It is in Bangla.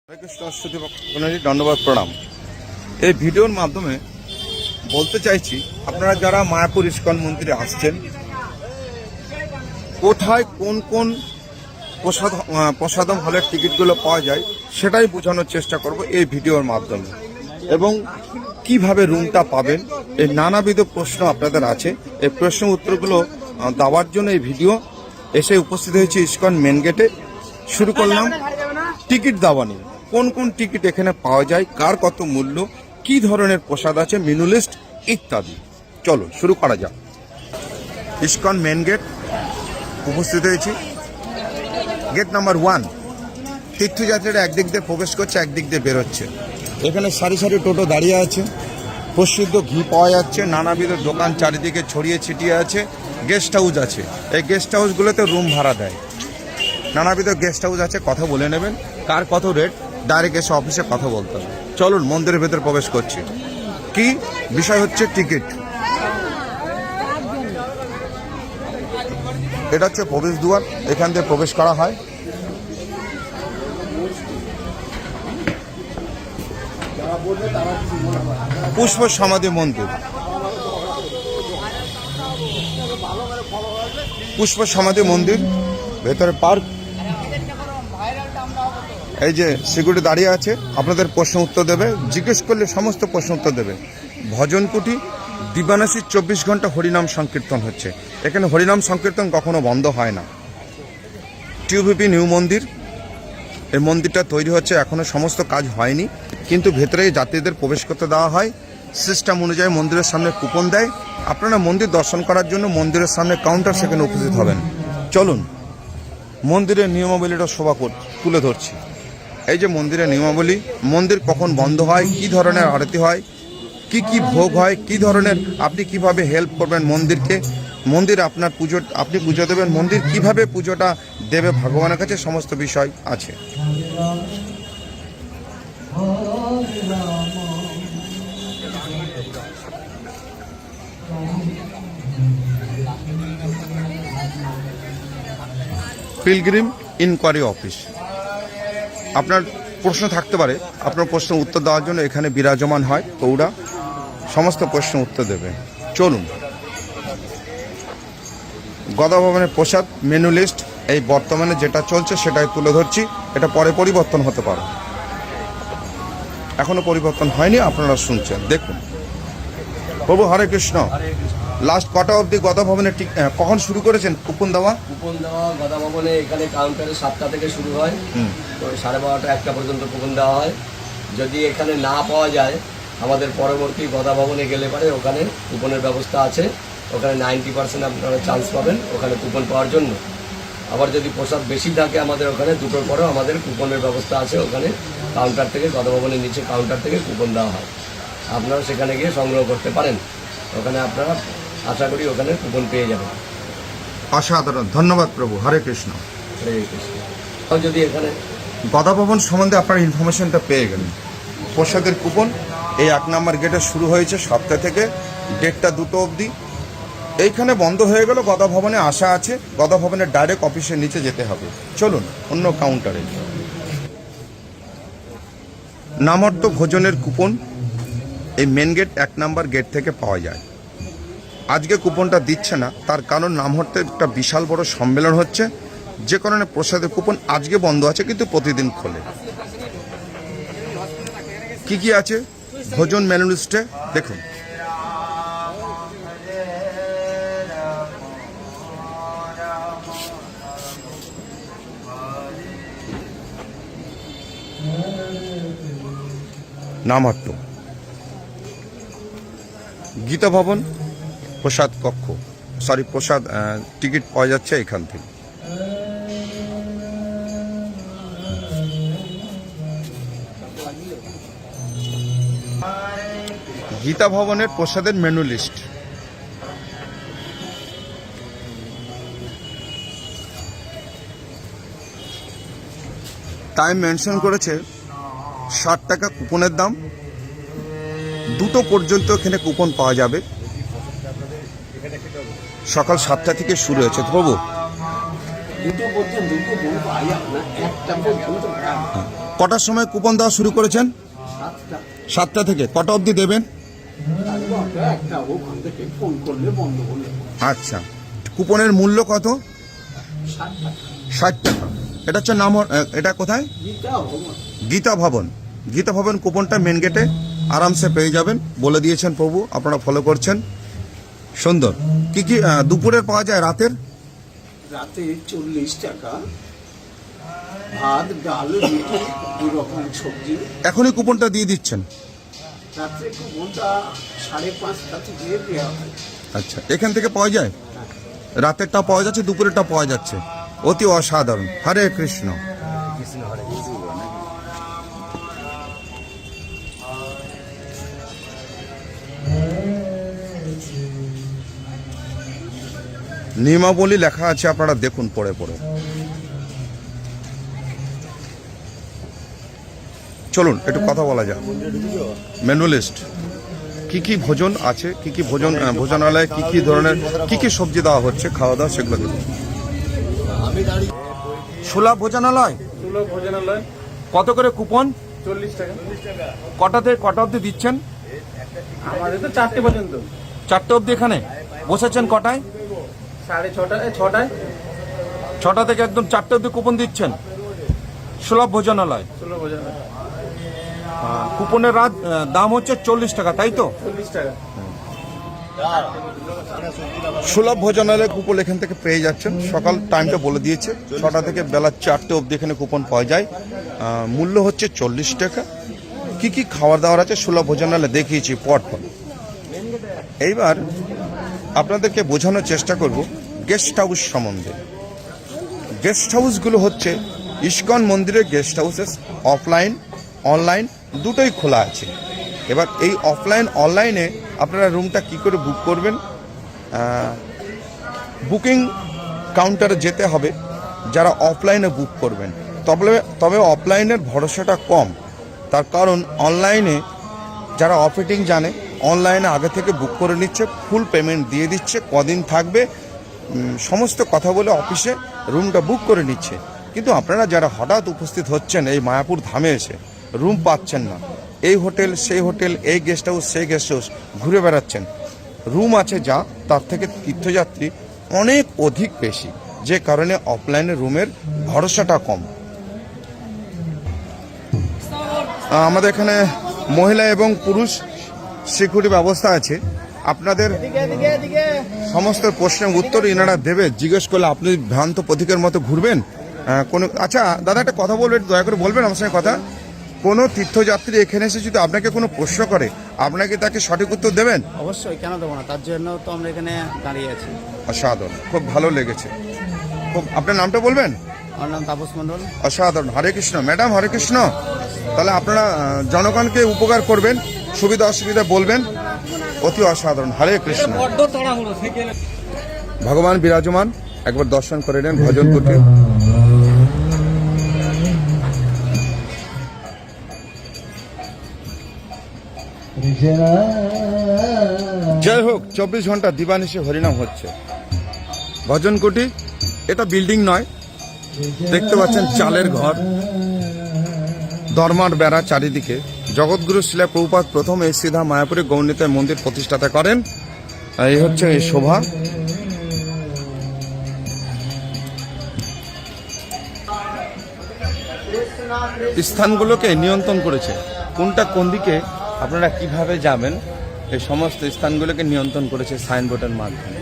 হরে কৃষ্ণ অশ্বতী ধন্যবাদ প্রণাম। এই ভিডিওর মাধ্যমে বলতে চাইছি, আপনারা যারা মায়াপুর ইস্কন মন্দিরে আসছেন, কোথায় কোন কোন প্রসাদম হলের টিকিটগুলো পাওয়া যায় সেটাই বোঝানোর চেষ্টা করব এই ভিডিওর মাধ্যমে, এবং কিভাবে রুমটা পাবেন। এই নানাবিধ প্রশ্ন আপনাদের আছে, এই প্রশ্ন উত্তরগুলো দেওয়ার জন্য এই ভিডিও। এসে উপস্থিত হয়েছি ইস্কন মেন গেটে। শুরু করলাম টিকিট দেওয়া নিয়ে। কোন কোন টিকিট এখানে পাওয়া যায়, কার কত মূল্য, কি ধরনের প্রসাদ আছে, মেনু লিস্ট ইত্যাদি। চলো শুরু করা যাক। ইস্কন মেন গেট উপস্থিত হয়েছি। Gate number 1। তীর্থযাত্রীরা একদিক দিয়ে প্রবেশ করছে, একদিক দিয়ে বেরোচ্ছে। এখানে সারি সারি টোটো দাঁড়িয়ে আছে। প্রসিদ্ধ ঘি পাওয়া যাচ্ছে, নানাবিধ দোকান চারিদিকে ছড়িয়ে ছিটিয়ে আছে। গেস্ট হাউস আছে, এই গেস্ট হাউসগুলোতে রুম ভাড়া দেয়। নানাবিধ গেস্ট হাউস আছে, কথা বলে নেবেন কার কত রেট, ডাইরেক্ট এসে অফিসে কথা বলতে হবে। চলুন মন্দিরের ভেতর প্রবেশ করছি। কি বিষয় হচ্ছে টিকিট। এটা হচ্ছে প্রবেশ দুয়ার, এখান দিয়ে প্রবেশ করা হয়। পুষ্প সমাধি মন্দির, পুষ্প সমাধি মন্দির, ভেতরে পার্ক। এই যে সিকিউরিটি দাঁড়িয়ে আছে, আপনাদের প্রশ্ন উত্তর দেবে, জিজ্ঞেস করলে সমস্ত প্রশ্ন উত্তর দেবে। ভজনকুটি, দিবানাসী 24 ঘন্টা হরিনাম সংকীর্তন হচ্ছে। এখানে হরিনাম সংকীর্তন কখনো বন্ধ হয় না। টিউভিপি নিউ মন্দির, এই মন্দিরটা তৈরি হচ্ছে, এখনো সমস্ত কাজ হয়নি, কিন্তু ভেতরে যাত্রীদের প্রবেশ করতে দেওয়া হয়। সিস্টেম অনুযায়ী মন্দিরের সামনে কুপন দেয়। আপনারা মন্দির দর্শন করার জন্য মন্দিরের সামনে কাউন্টার সেখানে উপস্থিত হবেন। চলুন মন্দিরের নিয়মাবলীটা তুলে ধরছি। এই যে মন্দিরের নিয়মাবলী, মন্দির কখন বন্ধ হয়, কি ধরনের আরতি হয়, কি কি ভোগ হয়, কি ধরনের আপনি কিভাবে হেল্প করবেন মন্দিরকে, মন্দির আপনার আপনি পুজো দেবেন, মন্দির কিভাবে পুজোটা দেবে ভগবানের কাছে, সমস্ত বিষয় আছে। Pilgrim enquiry office. আপনার প্রশ্ন থাকতে পারে, আপনার প্রশ্ন উত্তর দেওয়ার জন্য এখানে বিরাজমান হয় প্রৌঢ়া, সমস্ত প্রশ্ন উত্তর দেবে। চলুন গদা ভবনের প্রসাদ মেনু লিস্ট এই বর্তমানে যেটা চলছে সেটাই তুলে ধরছি। এটা পরে পরিবর্তন হতে পারে, এখনো পরিবর্তন হয়নি, আপনারা শুনছেন। দেখুন প্রভু হরে কৃষ্ণ। লাস্ট কটা অবধি গদা ভবনে কখন শুরু করেছেন কুপন দেওয়া? কুপন দেওয়া গদা ভবনে এখানে কাউন্টারে 7টা থেকে শুরু হয়, তো 12:30 1টা পর্যন্ত কুপন দেওয়া হয়। যদি এখানে না পাওয়া যায়, আমাদের পরবর্তী গদা ভবনে গেলে পারে ওখানে কুপনের ব্যবস্থা আছে। ওখানে 90% আপনারা চান্স পাবেন ওখানে কুপন পাওয়ার জন্য। আবার যদি প্রসাদ বেশি থাকে আমাদের ওখানে, দুটোর পরেও আমাদের কুপনের ব্যবস্থা আছে। ওখানে কাউন্টার থেকে, গদা ভবনের নিচে কাউন্টার থেকে কুপন দেওয়া হয়, আপনারা সেখানে গিয়ে সংগ্রহ করতে পারেন। ওখানে আপনারা আশা করি ওখানে কুপন পেয়ে যাবেন। অসাধারণ, ধন্যবাদ প্রভু হরে কৃষ্ণ। হরে কৃষ্ণ। যদি এখানে গদা ভবন সম্বন্ধে আপনার ইনফরমেশনটা পেয়ে গেলেন। প্রসাদের কুপন এই 1 নম্বর গেটে শুরু হয়েছে 7টা থেকে 1:30 2টো অবধি। এইখানে বন্ধ হয়ে গেল, গদা ভবনে আসা আছে, গদা ভবনের ডাইরেক্ট অফিসের নিচে যেতে হবে। চলুন অন্য কাউন্টারে। নামর্ত ভোজনের কুপন এই মেন গেট 1 নম্বর গেট থেকে পাওয়া যায়। আজকে কুপনটা দিচ্ছে না, তার কারণ নামহট্টে একটা বিশাল বড় সম্মেলন হচ্ছে, যে কারণে প্রসাদের কুপন আজকে বন্ধ আছে, কিন্তু প্রতিদিন খোলে। কি কি আছে ভোজন মেনু লিস্টে দেখুন। নামহট্ট গীতা ভবন প্রসাদ কক্ষ, প্রসাদ টিকিট পাওয়া যাচ্ছে এখান থেকে। গীতা ভবনের প্রসাদের মেনু লিস্ট। টাইম মেনশন করেছে 60 টাকা কুপনের দাম। 2টো পর্যন্ত এখানে কুপন পাওয়া যাবে। সকাল 7টা থেকে শুরু হয়েছে প্রভু। দুটো পর্যন্ত দুটো পাই না, একটা পর্যন্ত কটার সময় কুপন দেওয়া শুরু করেছেন? 7টা থেকে। কটা অবধি দেবেন? আচ্ছা, কুপনের মূল্য কত? 60 টাকা। এটা হচ্ছে নাম, এটা কোথায়? গীতা ভবন। গীতা ভবন কুপনটা মেন গেটে আরামসে পেয়ে যাবেন, বলে দিয়েছেন প্রভু, আপনারা ফলো করছেন। সুন্দর। কি কি দুপুরের পাওয়া যায়? রাতে 40 টাকা, ভাত, ডাল, রুটি, 2 রকম সবজি। এখনই কুপনটা দিয়ে দিচ্ছেন? রাত্রে কুপনটা 5:30টা থেকে দেওয়া হয়। আচ্ছা, এখান থেকে পাওয়া যায়? রাতেরটা পাওয়া যাচ্ছে, দুপুরেরটা পাওয়া যাচ্ছে। অতি অসাধারণ। হরে কৃষ্ণ। নিয়মাবলী লেখা আছে, আপনারা দেখুন পড়ে পড়ে। চলুন একটু কথা বলা যাক। মেনু লিস্ট কি কি ভোজন আছে, কি কি ভোজন, ভোজনালয়ে কি কি ধরনের কি কি সবজি দেওয়া হচ্ছে, খাওয়া দাওয়া, সেগুলো দেখুন। সুলভ ভোজনালয়। কত করে কুপন? 40 টাকা। কটা থেকে কটা অবধি দিচ্ছেন? আমাদের তো 4টে পর্যন্ত। 4টে অবধি। এখানে বসেছেন কটায়? 6:30 6টা থেকে একদম 4টে অবধি কুপন দিচ্ছেন। সুলভ ভোজনালয়। কুপনের দাম হচ্ছে 40 টাকা, তাই তো? 40 টাকা। সুলভ ভোজনালয় কুপন এখান থেকে পেয়ে যাচ্ছেন। সকাল টাইমটা বলে দিয়েছে, 6টা থেকে বেলা 4টে অবধি এখানে কুপন পাওয়া যায়। মূল্য হচ্ছে 40 টাকা। কি কি খাবার দাবার আছে সুলভ ভোজনালয়ে দেখিয়েছি পট। এইবার আপনাদেরকে বোঝানোর চেষ্টা করব গেস্ট হাউস সম্বন্ধে। গেস্ট হাউসগুলো হচ্ছে ইস্কন মন্দিরের গেস্ট হাউসেস, অফলাইন অনলাইন দুটোই খোলা আছে। এবার এই অফলাইন অনলাইনে আপনারা রুমটা কি করে বুক করবেন? বুকিং কাউন্টারে যেতে হবে যারা অফলাইনে বুক করবেন। তবে অফলাইনের ভরসাটা কম, তার কারণ অনলাইনে যারা অফিটিং জানে অনলাইনে আগে থেকে বুক করে নিচ্ছে, ফুল পেমেন্ট দিয়ে দিচ্ছে, কদিন থাকবে সমস্ত কথা বলে অফিসে রুমটা বুক করে নিচ্ছে। কিন্তু আপনারা যারা হঠাৎ উপস্থিত হচ্ছেন এই মায়াপুর ধামে এসে, রুম পাচ্ছেন না, এই হোটেল সেই হোটেল, এই গেস্ট হাউস সেই গেস্ট হাউস ঘুরে বেড়াচ্ছেন, রুম আছে যা তার থেকে তীর্থযাত্রী অনেক অধিক বেশি, যে কারণে অফলাইনে রুমের ভরসাটা কম। আমাদের এখানে মহিলা এবং পুরুষ সিকিউরিটি ব্যবস্থা আছে। আপনাদের সমস্ত প্রশ্নের উত্তর এনারা দেবে। জিজ্ঞেস করলে আপনি ভ্রান্ত পথিকের মতো ঘুরবেন কোনো। আচ্ছা দাদা, একটা কথা বলবেন, দয়া করে বলবেন আমার সঙ্গে কথা। কোনো তীর্থযাত্রী এখানে এসে যদি আপনাকে কোনো প্রশ্ন করে, আপনাকে তাকে সঠিক উত্তর দেবেন? অবশ্যই, কেন দেবো না, তার জন্য তো আমরা এখানে দাঁড়িয়ে আছি। অসাধারণ, খুব ভালো লেগেছে। খুব, আপনার নামটা বলবেন? আমার নাম তাপস মণ্ডল। অসাধারণ। হরে কৃষ্ণ। ম্যাডাম হরে কৃষ্ণ। তাহলে আপনারা জনগণকে উপকার করবেন, সুবিধা অসুবিধা বলবেন। অতি অসাধারণ। হরে কৃষ্ণ। ভগবান বিরাজমান, একবার দর্শন করে নেন ভজন কুটি। জয় হোক। 24 ঘন্টা দিবানিশি হরিনাম হচ্ছে। ভজন কুটি এটা বিল্ডিং নয়, দেখতে পাচ্ছেন চালের ঘর, দরমার বেড়া চারিদিকে। জগৎগুরু শিলা প্রভুপাদ প্রথম এই সিধা মায়াপুরে গৌরনীতায় মন্দির প্রতিষ্ঠাতা করেন। এই হচ্ছে এই শোভা। স্থানগুলোকে নিয়ন্ত্রণ করেছে, কোনটা কোন দিকে আপনারা কিভাবে যাবেন, এই সমস্ত স্থানগুলোকে নিয়ন্ত্রণ করেছে সাইনবোর্ডের মাধ্যমে।